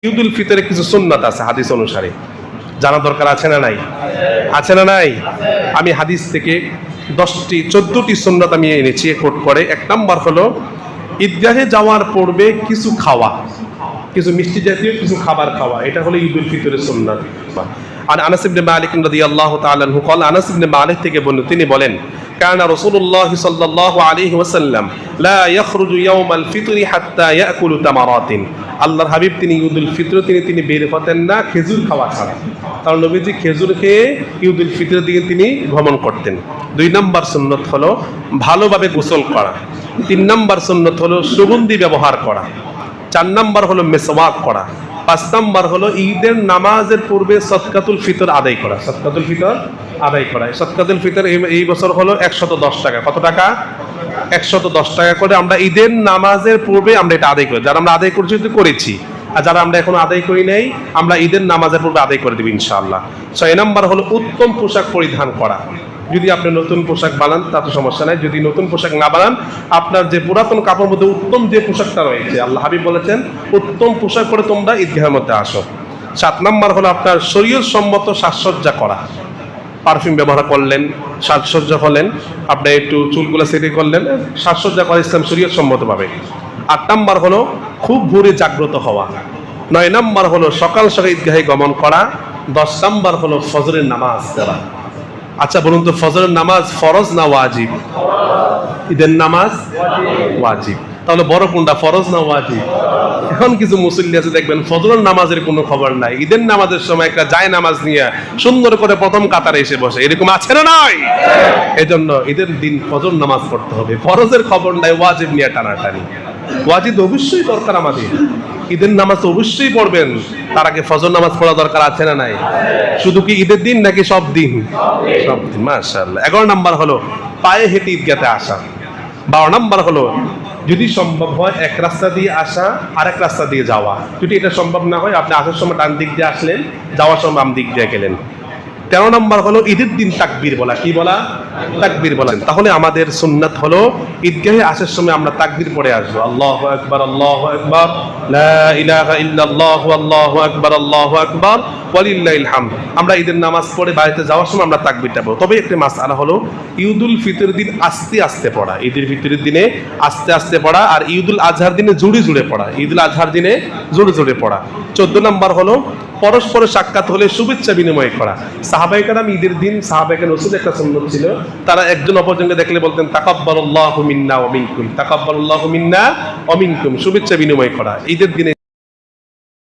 ঈদুল ফিতরে কিছু সুন্নাত আছে হাদিস অনুসারে, জানা দরকার আছে না নাই? আছে না নাই? আমি হাদিস থেকে 14টি সুন্নাত আমি এনেছি কোট করে। এক নাম্বার হলো ঈদগাহে যাওয়ার পূর্বে কিছু খাওয়া, কিছু মিষ্টি জাতীয় কিছু খাবার খাওয়া, এটা হলো ঈদুল ফিতরের সুন্নাত। আর আনাস ইবনে মালিক রাদিয়াল্লাহু তাআলা আনহু قال, আনাস ইবনে মালিক থেকে বর্ণিত, তিনি বলেন কানা রাসূলুল্লাহ সাল্লাল্লাহু আলাইহি ওয়াসাল্লাম লা ইয়াখরুজু ইয়াওমাল ফিতরি হাত্তা ইয়াকুলু তামারাতিন। আল্লাহর হাবিব তিনি ঈদুল ফিতর তিনি বের হতেন না খেজুর খাওয়া ছাড়া। কারণ নবীজি খেজুর খেয়ে ঈদুল ফিতরের দিকে তিনি ভ্রমণ করতেন। 2 নম্বর সুন্নত হলো ভালোভাবে গোসল করা। 3 নম্বর সুন্নত হলো সুগন্ধি ব্যবহার করা। 4 নম্বর হলো মেসওয়াক করা। 5 নম্বর হলো ঈদের নামাজের পূর্বে সদকাতুল ফিতর আদায় করা। সদকাতুল ফিতর আদায় করা, সদকাতুল ফিতর এই বছর হলো 110 টাকা। কত টাকা? 110 টাকা করে আমরা ঈদের নামাজের পূর্বে আমরা এটা আদায় করি। যারা আমরা আদায় করেছি, আর যারা আমরা এখনো আদায় করি নাই, আমরা ঈদের নামাজের পূর্বে আদায় করে দেব ইনশাআল্লাহ। 6 নম্বর হলো উত্তম পোশাক পরিধান করা। যদি আপনি নতুন পোশাক বানান তাতে সমস্যা নাই, যদি নতুন পোশাক না বানান, আপনার যে পুরাতন কাপড়ের মধ্যে উত্তম যে পোশাকটা রয়েছে, আল্লাহ হাবিব বলেছেন উত্তম পোশাক পরে তোমরা ঈদগাহের মধ্যে আসো। 7 নম্বর হলো আপনার শরীয়ত সম্মত সাজসজ্জা করা। পারফিউম ব্যবহার করলেন, সাজসজ্জা হলেন, আপনি একটু চুলগুলো সেটিং করলেন, সাজসজ্জা করা ইসলাম শরীয়ত সম্মতভাবে। 8 নম্বর হলো খুব ভোরে জাগ্রত হওয়া। 9 নম্বর হলো সকাল সকাল ঈদগাহে গমন করা। 10 নম্বর হলো ফজরের নামাজ পড়া। আচ্ছা বলুন তো, ফজরের নামাজ ফরজ না ওয়াজিব? ঈদের নামাজ ওয়াজিব। তাহলে বড় কোনটা, ফরজ না ওয়াজিব? এখন কিছু মুসল্লি আছে দেখবেন ফজরের নামাজের কোনো খবর নাই, ঈদের নামাজের সময় একটা যায় নামাজ নিয়ে সুন্দর করে প্রথম কাতারে এসে বসে। এরকম আছে না নাই? এজন্য ঈদের দিন ফজর নামাজ পড়তে হবে, ফরজের খবর নাই, ওয়াজিব নিয়ে টানাটানি। ওয়াজিব অবশ্যই দরকার আমাদের, ঈদের নামাজ তো অবশ্যই পড়বেন, তার আগে ফজর নামাজ পড়া দরকার আছে না নাই? শুধু কি ঈদের দিন নাকি সব দিন? সব দিন, মাশাআল্লাহ। 11 নম্বর হলো পায়ে হেঁটে ঈদগাহে আসা। 12 নম্বর হলো যদি সম্ভব হয় এক রাস্তা দিয়ে আসা আর এক রাস্তা দিয়ে যাওয়া। যদি এটা সম্ভব না হয়, আপনি আসার সময় ডান দিক দিয়ে আসলেন, যাওয়ার সময় বাম দিক দিয়ে গেলেন। 13 নম্বর হলো ঈদের দিন তাকবীর বলা। কি বলা? তাকবীর বলেন। তাহলে আমাদের সুন্নাত হলো ঈদগাহে আসার সময় আমরা তাকবীর পড়ে আসবো, আল্লাহু আকবার, আল্লাহু আকবার, লা ইলাহা ইল্লাল্লাহু, আল্লাহু আকবার, আল্লাহু আকবার, ওয়ালিল্লাহিল হামদ। আমরা ঈদের নামাজ পড়ে বাড়িতে যাওয়ার সময় আমরা তাকবীরটা পড়ব। তবে একটা মাসআলা হলো ঈদুল ফিতরের দিন আস্তে আস্তে পড়া, ঈদুল ফিতরের দিনে আস্তে আস্তে পড়া, আর ঈদুল আজহার দিনে জুড়ে জুড়ে পড়া। ঈদুল আজহার দিনে জুড়ে জুড়ে পড়া। 14 নম্বর হলো পরস্পর সাক্ষাৎ হলে শুভেচ্ছা বিনিময় করা। সাহাবায়ে কেরাম ঈদের দিন, সাহাবায়ে কেরাম রাসূলের একটা সুন্নাত ছিল, তারা একজন অপরজনকে দেখলে বলতেন তাকাব্বালাল্লাহু মিন্না ওয়া মিনকুম, তাকাব্বালাল্লাহু মিন্না ওয়া মিনকুম, শুভেচ্ছা বিনিময় করা ঈদের দিনে।